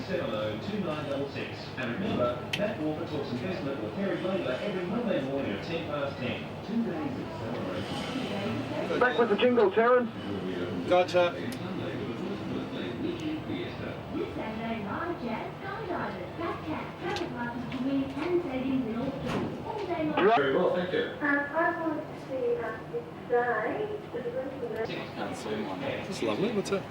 07709 And remember, Matt Walker talks investment with Terry Labour every Monday morning at 10:10. 2 days of celebration. Back with the jingle, Terence. Gotcha. Very well, thank you. I want to today. It's lovely. What's that?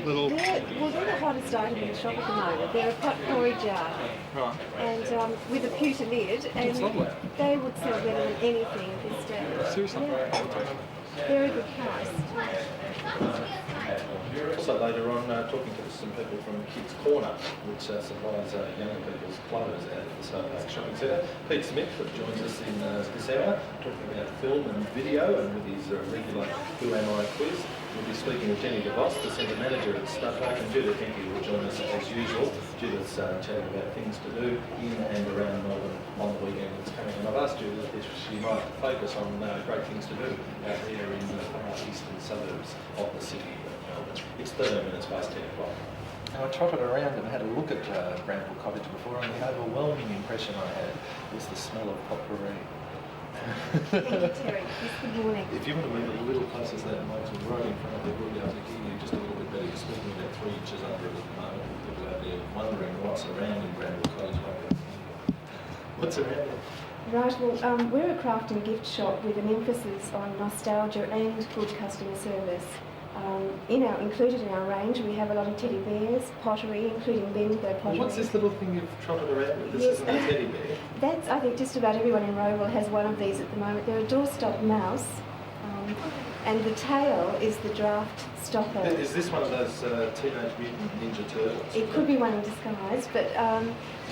Little. They're the hottest item in the shop at the moment. They're a potpourri jar. Right. And with a pewter lid. And It's lovely. they would sell better than anything at this stage. Seriously? Yeah. Very good price. Also later on, talking to some people from Kids Corner, which supplies young people's clothes out at the Stud Park Shopping Centre. Pete Smith joins us in this hour, talking about film and video, and with his regular Who Am I quiz. We'll be speaking with Jenny DeVos, the Centre Manager at Stud Park, and Judith Henke will join us as usual. Judith's chatting about things to do in and around Melbourne on the weekend that's coming. And I've asked Judith if she might focus on great things to do out there in the far eastern suburbs of the city. It's 13 minutes past 10 o'clock. I trotted around and had a look at Bramble Cottage before, and the overwhelming impression I had was the smell of potpourri. Thank you, Terry. Yes, good morning. If you want to move a little closer to that mic, right in front of the we'll be able to hear you just a little bit better. You're speaking about 3 inches under it at the moment. People out there wondering what's surrounding Bramble Cottage. What's around it? Right, well, we're a craft and gift shop with an emphasis on nostalgia and good customer service. Included in our range, we have a lot of teddy bears, pottery, including bimbo pottery. What's this little thing you've trotted around with? This isn't a teddy bear. That's, I think, just about everyone in Rowville has one of these at the moment. They're a doorstop mouse, and the tail is the draft stopper. Is this one of those Teenage Mutant Ninja Turtles? It could be one in disguise, but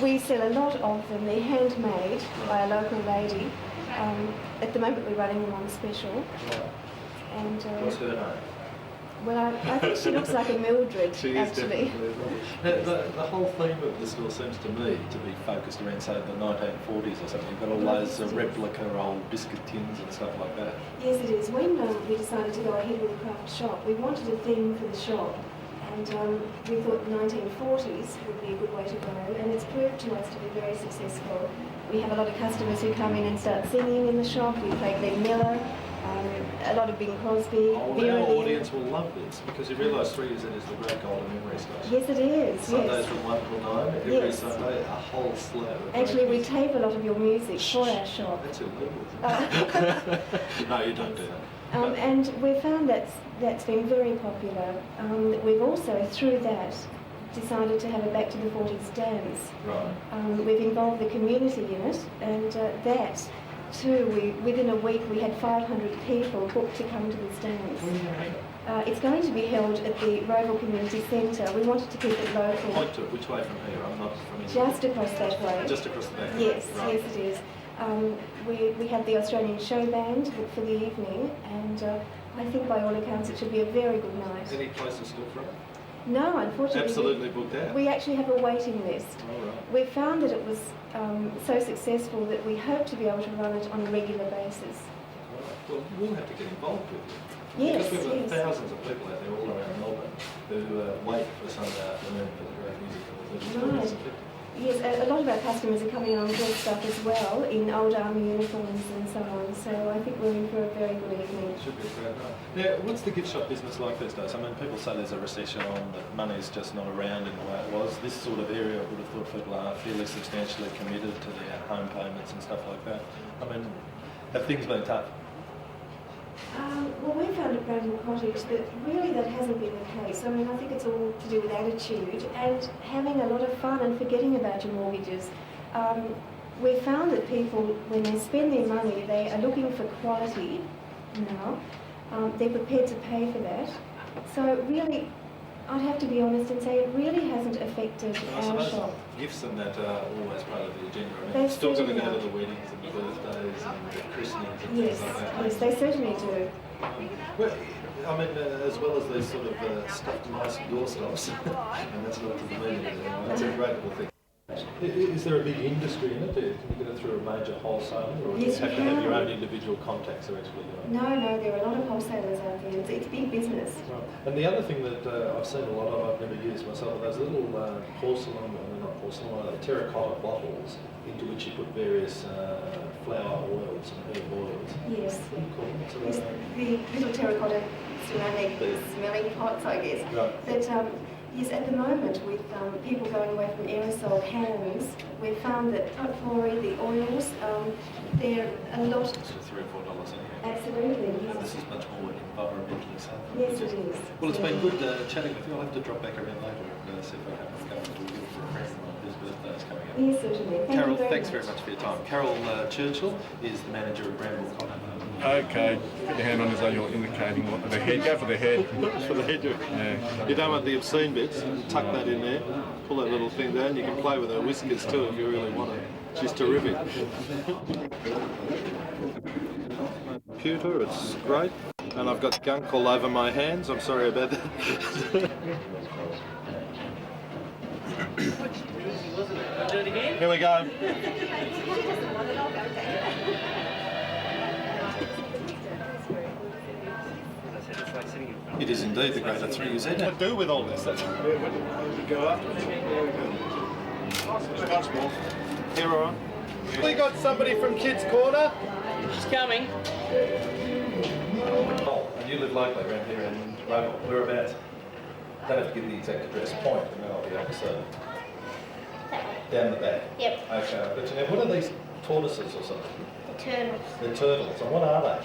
we sell a lot of them. They're handmade by a local lady. At the moment, we're running them on special. Right. And what's her name? well, I think she looks like a Mildred, She is actually. definitely the whole theme of the store seems to me to be focused around, say, the 1940s or something. You've got all those replica old biscuit tins and stuff like that. Yes, it is. When we decided to go ahead with the craft shop, we wanted a theme for the shop, and we thought the 1940s would be a good way to go, and it's proved to us to be very successful. We have a lot of customers who come in and start singing in the shop. We play Glenn Miller. A lot of Bing Crosby. Our audience will love this because you realise 3UZ is the great golden memory station. Yes, it is. Sundays yes. from 1 till 9, every Yes. Sunday, a whole slab of Actually, we music. tape a lot of your music for our shop. That's illegal. No, you don't do that. And we've found that's been very popular. We've also, through that, decided to have a Back to the 40s dance. Right. We've involved the community in it, and that too, within a week we had 500 people booked to come to this dance. When are you going to have it? It's going to be held at the Rowville Community Centre. We wanted to keep it local. Point to it. Which way from here? I'm not from here. Just across that way. Just across the back. Yes, Right. yes it is. We have the Australian show band for the evening, and I think by all accounts it should be a very good night. Any places still for it? No, unfortunately. Absolutely booked out. We actually have a waiting list. All right. We found that it was so successful that we hope to be able to run it on a regular basis. Right. Well, we'll have to get involved with you. Yes, because we've got yes. thousands of people out there all around Melbourne who wait for Sunday afternoon for the great music of the Right. Yes, a lot of our customers are coming on dressed up as well in old army uniforms and so on, so I think we're in for a very good evening. It should be a great night. Now, what's the gift shop business like these days? I mean, people say there's a recession on, that money's just not around in the way it was. This sort of area, I would have thought people are fairly substantially committed to their home payments and stuff like that. I mean, have things been tough? Well, we found at Bramble Cottage that really that hasn't been the case. I mean, I think it's all to do with attitude and having a lot of fun and forgetting about your mortgages. We've found that people, when they spend their money, they are looking for quality now. They're prepared to pay for that. So really, I'd have to be honest and say it really hasn't affected our shop. Gifts and that are always part of the agenda. I mean, They it's still going to certainly go to the weddings and the birthdays and the christenings and Yes, things like that. yes, they certainly do. Well, I mean, as well as these sort of stuffed nice doorstops, and that's not to the meaning of it. That's a great little thing. Is there a big industry in it? Can you get it through a major wholesaler, or Yes, do you have you to have your can. own individual contacts who actually do it? No, there are a lot of wholesalers out there. It's big business. Right. And the other thing that I've seen a lot of, I've never used myself, are those little porcelain, not porcelain, terracotta bottles into which you put various flower oils and herb oils. Yes. Pretty cool. So It's the little terracotta ceramic smelling pots, I guess. Right. But yes, at the moment, with people going away from aerosol cans, we've found that potpourri, the oils, they're a lot. It's for $3 or $4 anyway. Absolutely. And this is much more environmentally safe. Yes, it is. Well, it's been good chatting with you. I'll have to drop back around later and see if I can go and give it for a friend whose birthday is coming up. Yes, certainly. Thank Carol, you very thanks much. very much for your time. Carol Churchill is the manager of Bramble Cottage. Okay, put your hand on as though you're indicating what the head. Go for the head. For the head, Yeah. you don't want the obscene bits. Tuck that in there. Pull that little thing down. You can play with her whiskers too if you really want to. She's terrific. Computer, it's great. And I've got gunk all over my hands. I'm sorry about that. Here we go. It is indeed the greater 3UZ. What do with all this? That's go afterwards. Much more. Here, all right. We got somebody from Kids Corner. She's coming. Oh, and you live locally around here in Rhett. Whereabouts? Don't have to give the exact address. Point, and then I'll be able to see. Down the back. Yep. Okay, but you know, what are these tortoises or something? The turtles. They're turtles. And what are they?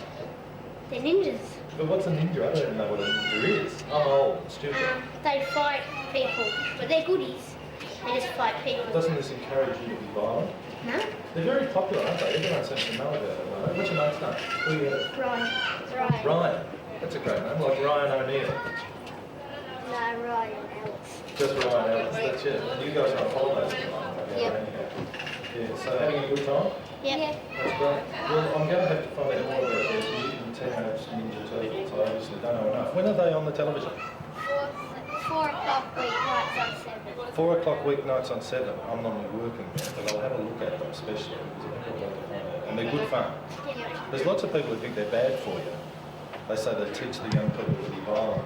They're ninjas. But what's a ninja? I don't even know what a ninja is. I'm old and stupid. They fight people, but they're goodies. They just fight people. Doesn't this encourage you to be violent? No? They're very popular, aren't they? Everyone seems to know about them. Right? What's your mate's name? Who are you? Ryan. Ryan. That's a great name, like Ryan O'Neill. No, Ryan Ellis. Just Ryan Ellis, that's it. And you guys are on holidays at the moment. Yep. Yeah, so having a good time? Yep. That's great. Well, I'm going to have to find out more about these mutant teenage ninja turtles. I obviously don't know enough. When are they on the television? 4 o'clock weeknights on 7. 4 o'clock weeknights on 7. I'm normally working there, but I'll have a look at them especially because I think I'd like to find out. And they're good fun. Yep. There's lots of people who think they're bad for you. They say they teach the young people to be violent.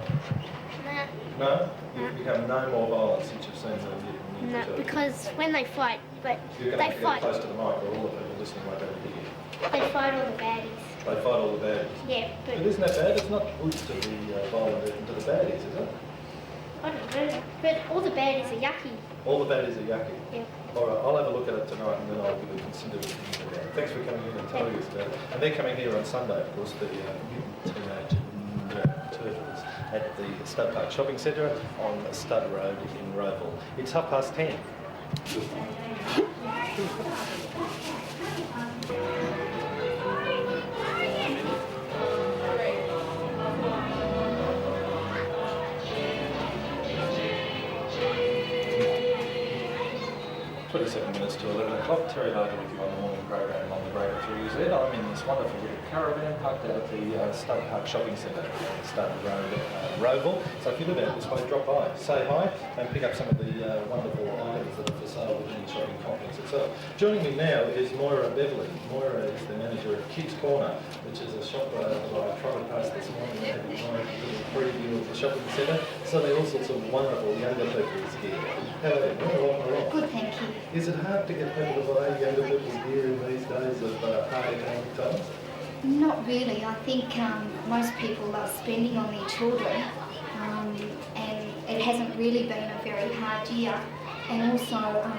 Nah. No? You've become no more violent since you've seen the Ninja No, Turtles. because when they fight, but You're going to they have to get fight. close to the mic or all the people listening won't be able to hear you. They fight all the baddies. They fight all the baddies. Yeah, But but isn't that bad? It's not good to be violent even to the baddies, is it? I don't know. But all the baddies are yucky. All the baddies are yucky. Yeah. All right, I'll have a look at it tonight and then I'll give a considerate opinion about it. Thanks for coming in and telling us about it. And they're coming here on Sunday, of course, the Teenage Ninja Turtles at the Stud Park Shopping Centre on Stud Road in Rowville. It's 10:30. To 11 o'clock. Terry Logan with you on the morning program on the Greater 3UZ. I'm in this wonderful little caravan parked out at the Stud Park Shopping Centre, Stud Road, Rowville. So if you live out this way, drop by, say hi, and pick up some of the wonderful items that are for sale within the shopping complex itself. Joining me now is Moira Beverley. Moira is the manager of Kids Corner, which is a shop that I trotted past this morning and had a little preview of the shopping centre. So there are all sorts of wonderful younger people here. How are you? Welcome along. Good, thank you. Is it hard to get people to buy younger people's gear in these days of high economic times? Not really. I think most people are spending on their children, and it hasn't really been a very hard year. And also,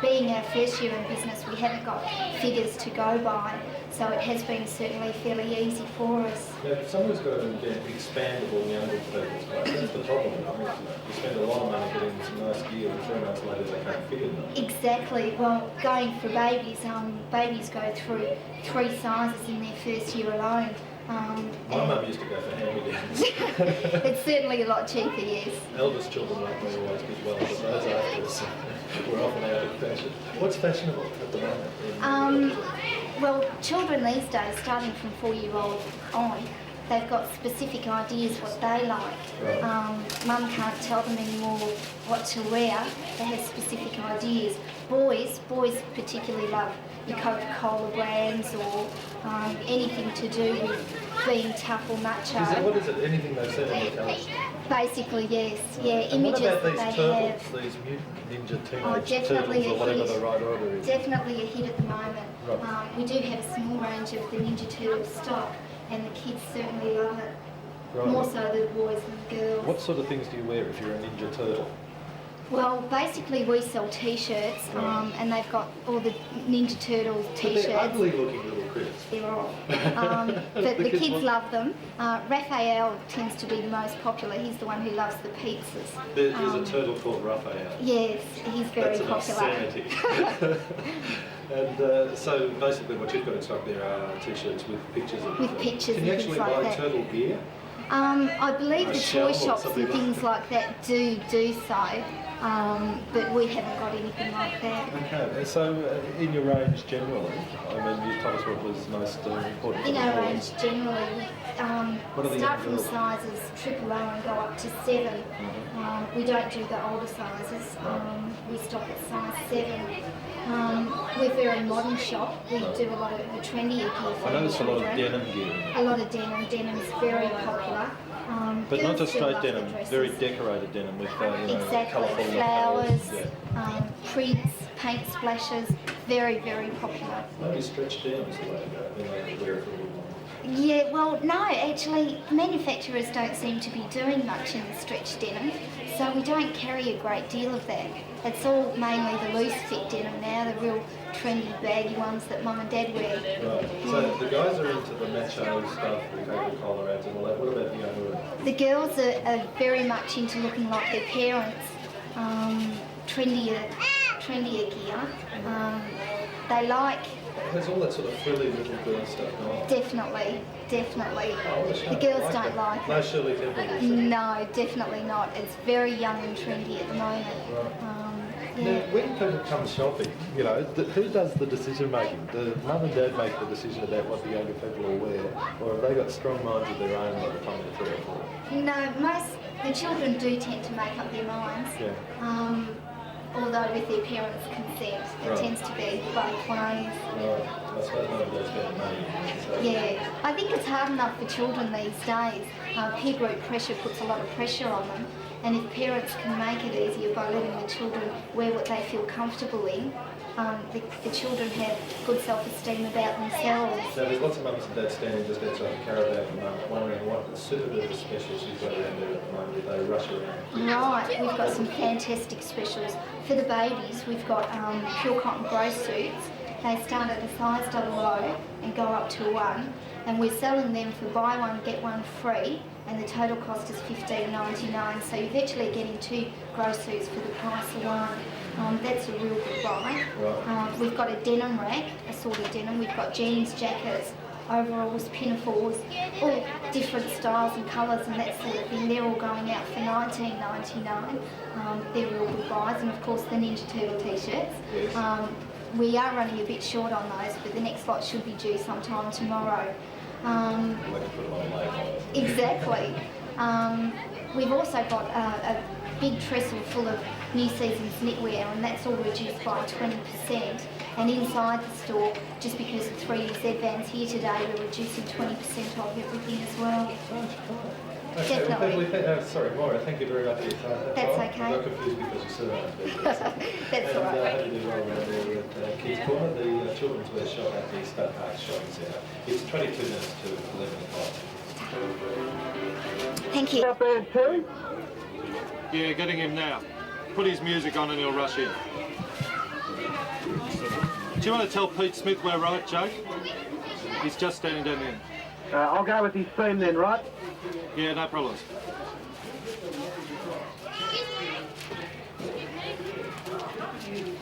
being our first year in business, we haven't got figures to go by, so it has been certainly fairly easy for us. Now, if someone's got to get expandable younger people's clothes, that's the problem. I mean, you spend a lot of money getting some nice gear, and 3 months later they can't fit in them. Exactly. Well, going for babies, babies go through 3 sizes in their first year alone. My mum used to go for hand-me-downs. It's certainly a lot cheaper, yes. Eldest children like me always did well, but those afterwards were often out of fashion. What's fashionable at the moment? Well, children these days, starting from 4-year-old on, they've got specific ideas what they like. Mum can't tell them anymore what to wear. They have specific ideas. Boys particularly love your Coca-Cola brands or anything to do with being tough or macho. What is it? Anything they've seen on the television? Basically, yes. Yeah, And images what about that these they turtles, have. these mutant ninja Oh, teenage definitely turtles, or a whatever hit. the right order is? Definitely a hit at the moment. Right. We do have a small range of the Ninja Turtle stock, and the kids certainly love it. Right. More so the boys than the girls. What sort of things do you wear if you're a Ninja Turtle? Well, basically we sell T-shirts, and they've got all the Ninja Turtles But T-shirts. they're ugly looking little critters. They're all. But the kids love them. Raphael tends to be the most popular. He's the one who loves the pizzas. There is a turtle called Raphael. Yes, he's very That's popular. an obscenity. And so basically what you've got in stock there are T-shirts with pictures of With pictures Can you and actually things like buy that. turtle gear? I believe A the shell toy or shops something and like things like that do so, but we haven't got anything like that. Okay, and so in your range generally, I mean, you told us what was most important. In for our the range boys. generally, What are the start young from girls? sizes triple O and go up to 7. We don't do the older sizes. We stop at size 7. We're a very modern shop. We do a lot of the trendier gear for I noticed a lot of children. denim gear. A lot of denim. Denim's very popular. But not Girls just do straight love the denim, dresses. very decorated denim with Exactly, colourful flowers, Yeah. prints, paint splashes, very, very popular. Maybe stretched denims the way to go. Then they wear it for a little while. Yeah, well, no, actually, manufacturers don't seem to be doing much in the stretch denim, so we don't carry a great deal of that. It's all mainly the loose fit denim now, the real trendy baggy ones that mum and dad wear. Right. So the guys are into the macho stuff, the Coca-Cola ads and all that. What about the young women? The girls are very much into looking like their parents, trendier gear. They like, There's all that sort of frilly little girl stuff going on. definitely. The girls don't like it. No Shirley Temple. No, definitely not. It's very young and trendy at the moment. Now, Yeah. when people come shopping, you know, who does the decision making? Do mum and dad make the decision about what the younger people will wear, or have they got strong minds of their own by the time they're 3 or 4? No, the children do tend to make up their minds. Yeah. Although with their parents' consent, it Right. tends to be both ways. Right. I suppose mum and dad's spending money. So. Yeah, I think it's hard enough for children these days. Peer group pressure puts a lot of pressure on them, and if parents can make it easier by letting the children wear what they feel comfortable in, the children have good self-esteem about themselves. Now, there's lots of mums and dads standing just outside the caravan at the moment, wondering what the super duper specials you've got around there at the moment. They rush around. Right, we've got some fantastic specials. For the babies, we've got pure cotton grey suits. They start at a size double and go up to 1, and we're selling them for buy one, get one free, and the total cost is $15.99. So you're virtually getting 2 grey suits for the price of 1. That's a real good buy. Right. We've got a denim rack, assorted denim. We've got jeans, jackets, overalls, pinafores, all different styles and colours and that sort of thing. They're all going out for $19.99. They're real good buys, and of course the Ninja Turtle t-shirts. Yes. We are running a bit short on those, but the next lot should be due sometime tomorrow. They can put them on later. Exactly. We've also got a big trestle full of new season's knitwear, and that's all reduced by 20%. And inside the store, just because of 3UZ vans here today, we're reducing 20% off everything as well. Okay, Definitely. sorry, Maura, thank you very much for your time. That's I okay. got confused because you said that. That's all And right. hope you do well around there at Kids Corner, the children's wear shop at the Stud Park Shopping Centre. It's 22 minutes to 11 o'clock. Thank you. Yeah, getting him now. Put his music on and he'll rush in. Do you want to tell Pete Smith we're right, Jake? He's just standing down there. I'll go with his theme then, right? Yeah, no problems.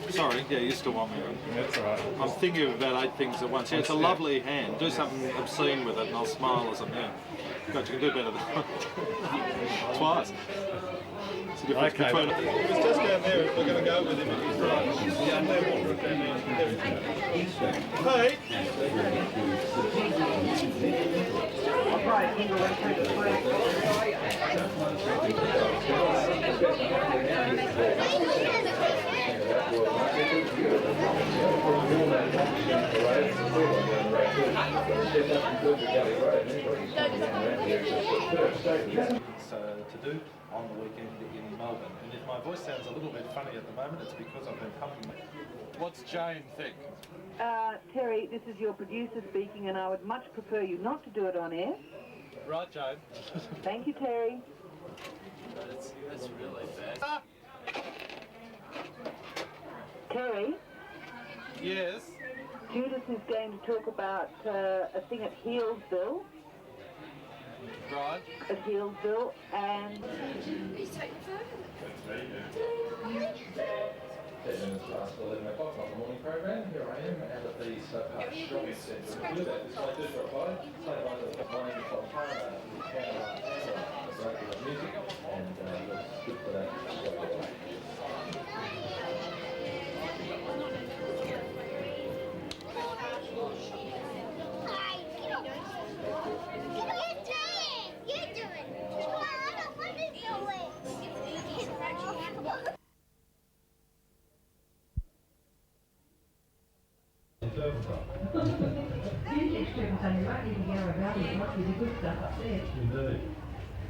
Sorry, yeah, you still want me on. That's all right. I'm thinking of about 8 things at once. Yeah, it's a lovely hand. Do something obscene with it and I'll smile or something. Yeah. God, you can do better than twice. the difference between it. It was just down there, we're going to go with him if he's right. Yeah, no water down there. Hey! To do on the weekend in Melbourne. And if my voice sounds a little bit funny at the moment, it's because I've been pumping. What's Jane think? Terry, this is your producer speaking, and I would much prefer you not to do it on air. Right, Jane. Thank you, Terry. That's really bad. Terry, Yes. Judith is going to talk about a thing at Healesville. Right. At Healesville, and 10 minutes past 11 o'clock on the morning program. Here I am at the Stud Park Shopping Centre.3UZ. So I just got by, say hi to the Wayne Fontana, who's regular music, and looks good for that.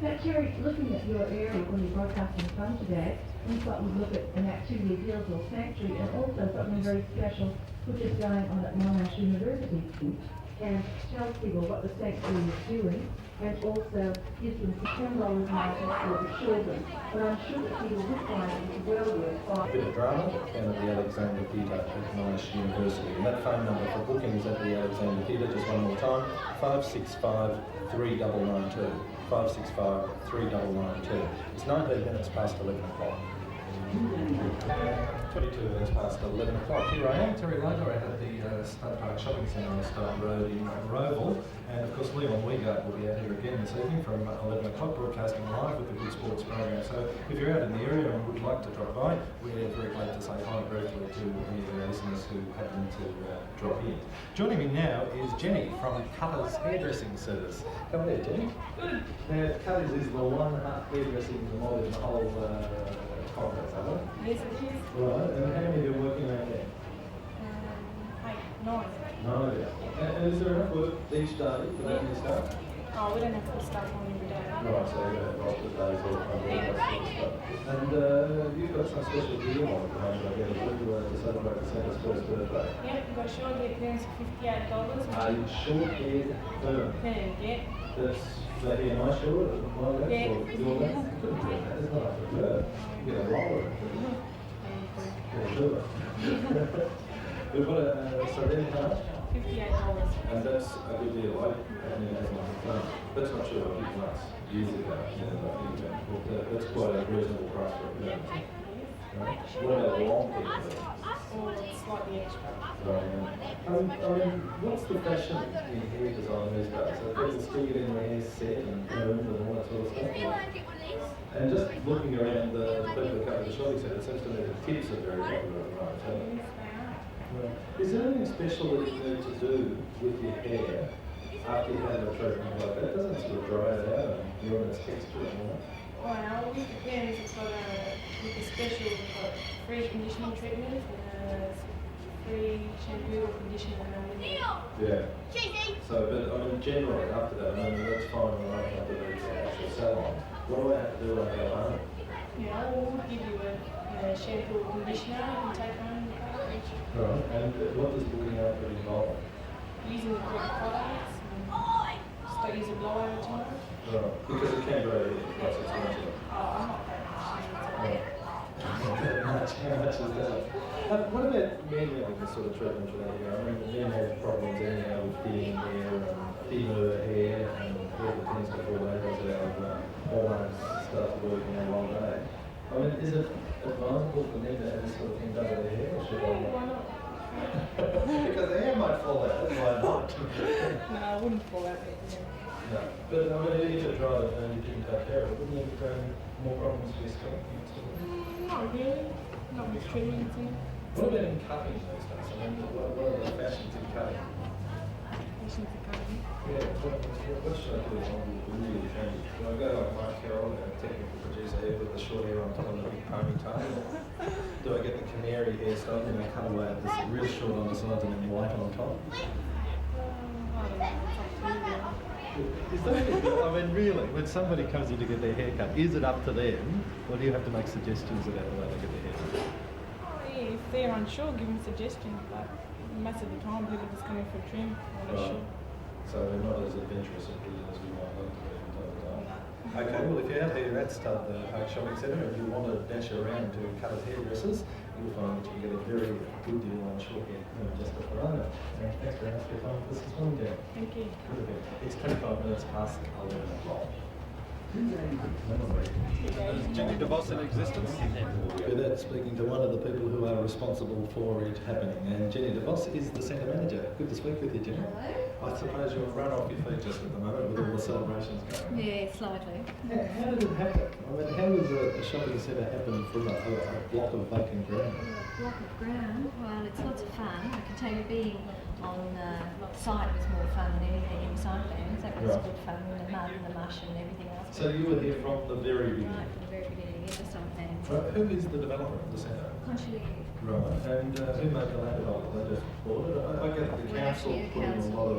Now, Terry, looking at your area when you broadcasting from today, we thought we'd look at an activity at Healesville Sanctuary and also something very special which is going on at Monash University, and tell people what the sanctuary is doing, and also gives them $10 market for the children. But I'm sure that people this one is well worth Bit of drama down at the Alexander Theatre at Monash University. And that phone number for bookings at the Alexander Theatre, just one more time, 565 3992. 565 3992. It's 19 minutes past 11 o'clock. 22 minutes past 11 o'clock. Here I am, Terry Logar at the Stud Park Shopping Centre on Stud Road in Roval. And of course, Leon Weigart will be out here again this evening from 11 o'clock, broadcasting live with the Good Sports program. So if you're out in the area and would like to drop by, we're very glad to say hi briefly to any of our listeners who happen to drop in. Joining me now is Jenny from Cutter's Hairdressing Service. Come there, Jenny. Good. Now, Cutter's is the one hairdressing model in the whole complex, isn't it? Yes, it is. Right, and how many of you are working around there? 9. No, yeah. And is there enough work each day for that many staff? Oh, we don't have to start on every day. Right, so you have roster days or that sort of stuff. And you've got some special deal on at the moment, I guess, to celebrate the centre's first birthday. Yep, we've got short hair perms for $58. A short-haired firm. Perm, yeah. That's that here, my short, my left, Yeah. or your left? You couldn't do that, it's not like a bird. You get a roller. Yeah, do it. We've got a Sardine card. $58. And that's a good deal. I haven't even had one fun. That's not sure what people asked years ago. But that's quite a reasonable price for a perm. Right? What about a long hair? Or slightly extra. Right. What's the fashion in hair design these days? Are people still getting their hair set and permed and all that sort of stuff? And just looking around the people that come to the shopping centre, it seems to me that tips are very popular at the moment. Is there anything special that you need to do with your hair after you've had a treatment like that? Doesn't it sort of dry it out and ruin its texture and all that? Well, it depends. It's got with the special, we've got free conditioning treatment and free shampoo or conditioner. Yeah. So, but I mean, generally after that, I mean, that's fine when I come to the actual salon. What do I have to do when I go home? Yeah, we'll give you a shampoo or conditioner you can take home. Right, and what does looking after involve? Using the correct products and start using blowover tomorrow. Right, because it can vary quite substantially. Oh, I'm not that much. How much is that? What about men having this sort of treatment for that hair? I mean, men have problems anyhow with thinning hair and thinner hair and all the things before they go to our hormones start working out one day. I mean, is it advisable for men to have this sort of thing done to their hair, or should I not? Because the hair might fall out, that's why not. No, I wouldn't fall out there. No, but I mean, if it dried up and you didn't take care of it, wouldn't it become more problems with your skin? Not really. Not with treatment. What about in cutting these days? I mean, what are the fashions in cutting? Patients are coming. Yeah, what should I do? I'm really trendy. Do I go like Mike Carroll, a technical producer here with the short hair on top of the big ponytail? Or do I get the canary hairstyle and I cut away at this real short on the sides and then white on top? Is that, I mean, really, when somebody comes in to get their hair cut, is it up to them, or do you have to make suggestions about the way they get their hair cut? Oh, yeah, if they're unsure, give them suggestions, but most of the time people just come in for trim. Right. So they're not as adventurous and brilliant as we might like to be from time to time. Okay, well, if you're out here at Stud Park Shopping Centre and you want to dash around to cut as hairdressers, you'll find that you can get a very good deal on short hair just at the moment. Thanks very much for your time. This is one day. Thank you. It's 25 minutes past 11 o'clock. Is Jenny DeVos in existence? With that, speaking to one of the people who are responsible for it happening, and Jenny DeVos is the centre manager. Good to speak with you, Jenny. Hello. I suppose you're run off your feet just at the moment with all the celebrations going on. Yeah, slightly. How did it happen? I mean, how does a shopping centre happen from a block of vacant ground? A block of ground, well, it's lots of fun. I can tell you being on site was more fun than anything inside things. That was good fun, and the mud and the mush and everything else. So you were here from the very beginning? Right, from the very beginning, yeah, just on plans. Right. Who is the developer of the centre? Consciously. Right, and who made the land development? They just bought it? I get the council put in a lot of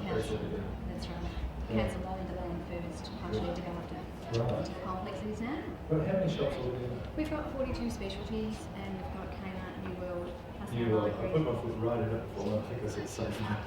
pressure here. That's right. The council owned the land first, consciously developed it. Right. Into the complex it is now. But how many shops are we in? We've got 42 specialties and we've got Kmart, New World, plus You, I put my foot right in it before, I think it's safe now.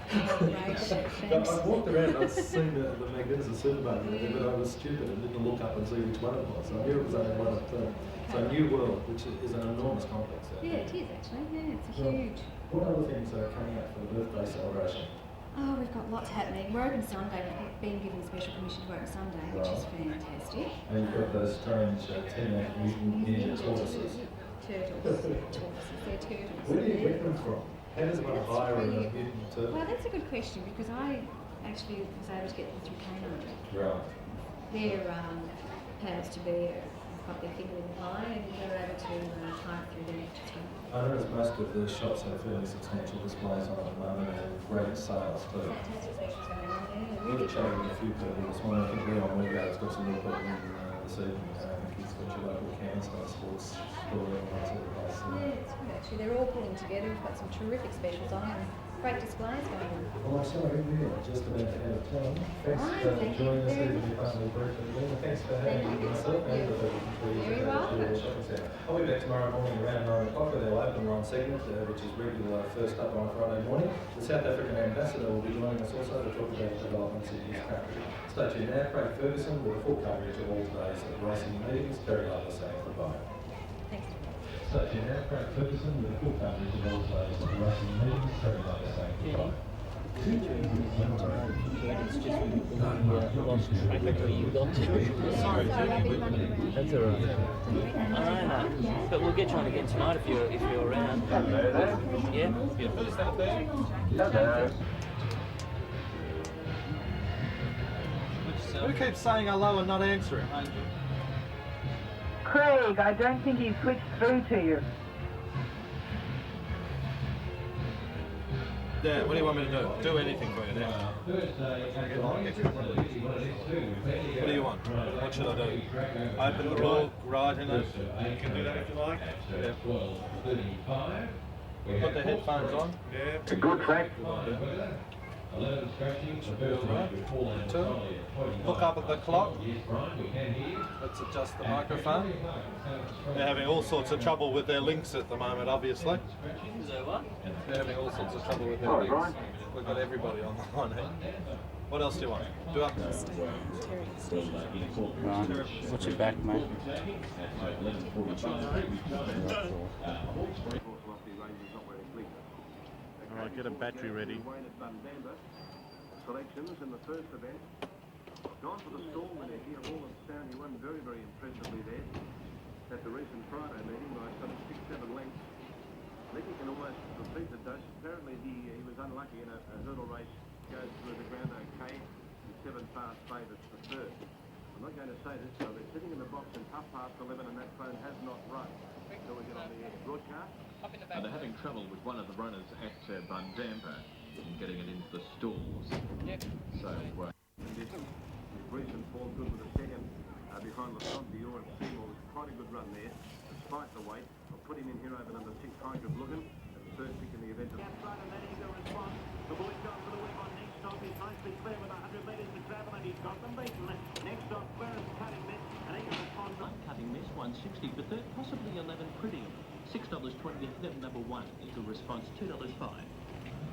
Right, I've walked around and I've seen the magnificent supermarket, but I was stupid and didn't look up and see which one it was. I knew it was only one of two. So New World, which is an enormous complex. Yeah, it is actually, yeah, it's a huge. What other things are coming up for the birthday celebration? Oh, we've got lots happening. We're open Sunday. We've been given special permission to open Sunday, which is fantastic. And you've got those strange Teenage Mutant Ninja tortoises. Turtles. Tortoises, they're turtles. Where do you get them from? How does one hire a mutant turtle? Well, that's a good question because I actually was able to get them through Kmart. Right. They're powers to be got their finger in the pie and they're able to hire through there. I notice most of the shops have fairly substantial displays on at the moment and great sales too. Fantastic specials going on there. We were chatting with a few people this morning. I think Leon Wegaard's got some new people in this evening. I think he's got your local Cairnsville sports store and that sort of place. Yeah, it's good actually. They're all pulling together. We've got some terrific specials on and great displays going on. Well, I'm sorry, we are just about out of time. Thanks for joining us here in the family briefing. Thanks for having me myself and the Very welcome. I'll be back tomorrow morning around 9 o'clock with our open line segment, which is regular first up on Friday morning. The South African ambassador will be joining us also to talk about developments in his country. Stay tuned now, Craig Ferguson with a full coverage of all today's racing meetings. Very lovely saying goodbye. Thanks. Stay tuned now, Craig Ferguson with a full coverage of all today's racing meetings. Very lovely saying goodbye. That's alright. But we'll get you on again tonight if you're around. Yeah? Hello. Who keeps saying hello and not answering? Craig, I don't think he switched through to you. Yeah, what do you want me to do? Do anything for you now. What do you want? What should I do? Open the door, right in it. You can do that if you like. Yeah. Put the headphones on. Yeah. It's a good track. Look up at the clock. Let's adjust the microphone. They're having all sorts of trouble with their links at the moment, obviously. They're having all sorts of trouble with their links. We've got everybody on the line here. What else do you want? Do up. Right. What's your back, mate? Alright, get a battery ready. Selections in the first event. Gone for the stall winner here, all of sound. He won very, very impressively there at the recent Friday meeting by some 6-7 lengths. I think he can almost repeat the dose. Apparently he was unlucky in a hurdle race, goes through the ground okay. He's 7 fast favourites for third. I'm not going to say this, so they're sitting in the box in 11:30 and that phone has not rung. So we get on the broadcast. And they're having trouble with one of the runners at Bundamba in getting it into the stalls. Yep. So, Recent fall good with the second behind Laurent Dior and Seymour was quite a good run there, despite the weight. I'll put him in here over number 6, Hydra Blugan, and the third pick in the event. Outside and that is a response. The boy's gone for the win on next stop. He's nicely clear with 100 metres to travel and he's got them beaten. Next stop, Clarence Cutting Miss, and he can respond. I'm Cutting Miss, 160 for third, possibly 11 Pretty. $6.20 at number 1 is a response, $2.05.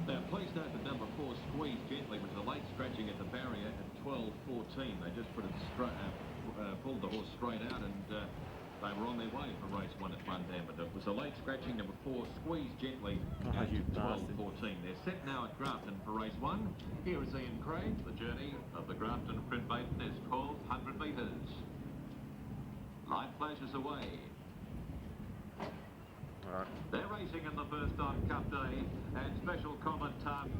Now, please note that number 4, Squeeze Gently, was a late scratching at the barrier at 12:14. They just put it straight, pulled the horse straight out, and they were on their way for race 1 at Bundamba. It was a late scratching, number 4, Squeeze Gently, at 12:14. They're set now at Grafton for race 1. Here is Ian Craig. The journey of the Grafton Print Maiden is 1,200 metres. Light flashes away. They're racing in the first on Cup Day, and special comment time.